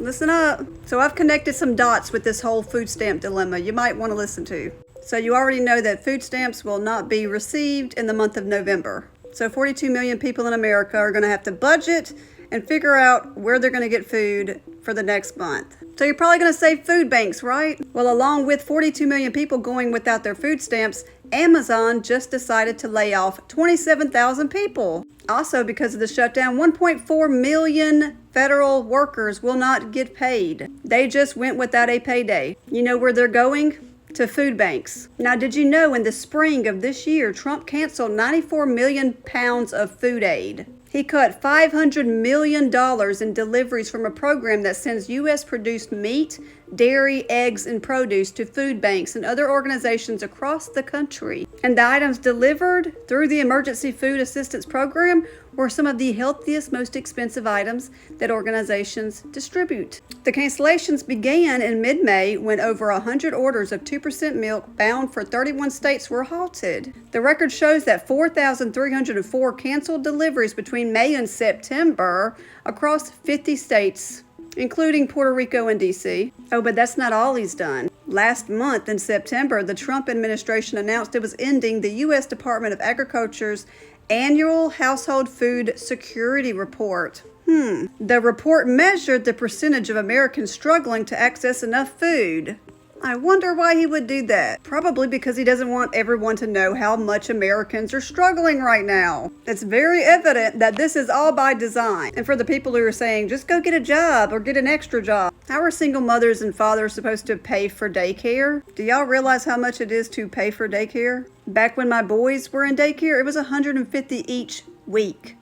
Listen up. So I've connected some dots with this whole food stamp dilemma you might want to listen to. So you already know that food stamps will not be received in the month of November. So 42 million people in America are going to have to budget and figure out where they're going to get food for the next month. So you're probably going to say food banks, right? Well, along with 42 million people going without their food stamps, Amazon just decided to lay off 27,000 people. Also, because of the shutdown, 1.4 million federal workers will not get paid. They just went without a payday. You know where they're going? To food banks. Now, did you know in the spring of this year, Trump canceled 94 million pounds of food aid? He cut $500 million in deliveries from a program that sends U.S.-produced meat, dairy, eggs, and produce to food banks and other organizations across the country. And the items delivered through the Emergency Food Assistance Program were some of the healthiest, most expensive items that organizations distribute. The cancellations began in mid-May when over 100 orders of 2% milk bound for 31 states were halted. The record shows that 4,304 canceled deliveries between May and September across 50 states, including Puerto Rico and D.C. Oh, but that's not all he's done. Last month in September, the Trump administration announced it was ending the U.S. Department of Agriculture's annual Household Food Security Report. The report measured the percentage of Americans struggling to access enough food. I wonder why he would do that. Probably because he doesn't want everyone to know how much Americans are struggling right now. It's very evident that this is all by design. And for the people who are saying, just go get a job or get an extra job, how are single mothers and fathers supposed to pay for daycare? Do y'all realize how much it is to pay for daycare? Back when my boys were in daycare, it was $150 each week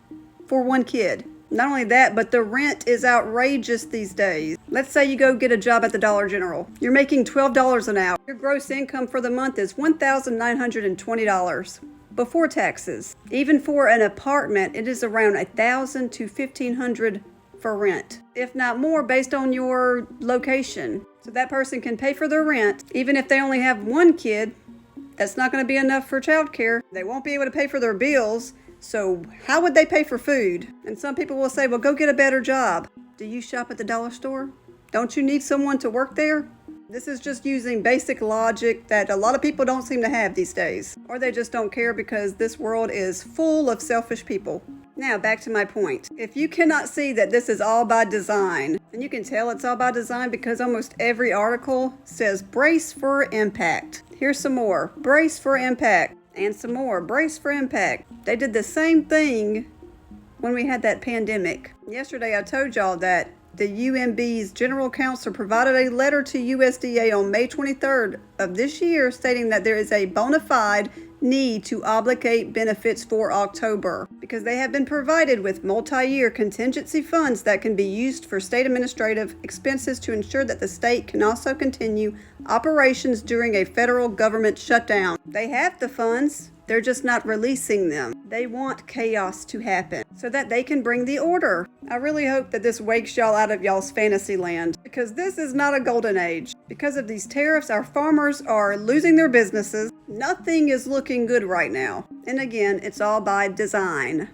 for one kid. Not only that, but the rent is outrageous these days. Let's say you go get a job at the Dollar General. You're making $12 an hour. Your gross income for the month is $1,920 before taxes. Even for an apartment, it is around $1,000 to $1,500 for rent, if not more, based on your location. So that person can pay for their rent, even if they only have one kid. That's not going to be enough for childcare. They won't be able to pay for their bills. So how would they pay for food? And some people will say, well, go get a better job. Do you shop at the dollar store? Don't you need someone to work there? This is just using basic logic that a lot of people don't seem to have these days. Or they just don't care because this world is full of selfish people. Now, back to my point. If you cannot see that this is all by design, and you can tell it's all by design because almost every article says brace for impact. Here's some more. Brace for impact. And some more. Brace for impact. They did the same thing when we had that pandemic. Yesterday I told y'all that the UNB's General Counsel provided a letter to USDA on May 23rd of this year stating that there is a bona fide need to obligate benefits for October because they have been provided with multi-year contingency funds that can be used for state administrative expenses to ensure that the state can also continue operations during a federal government shutdown. They have the funds. They're just not releasing them. They want chaos to happen so that they can bring the order. I really hope that this wakes y'all out of y'all's fantasy land because this is not a golden age. Because of these tariffs, our farmers are losing their businesses. Nothing is looking good right now. And again, it's all by design.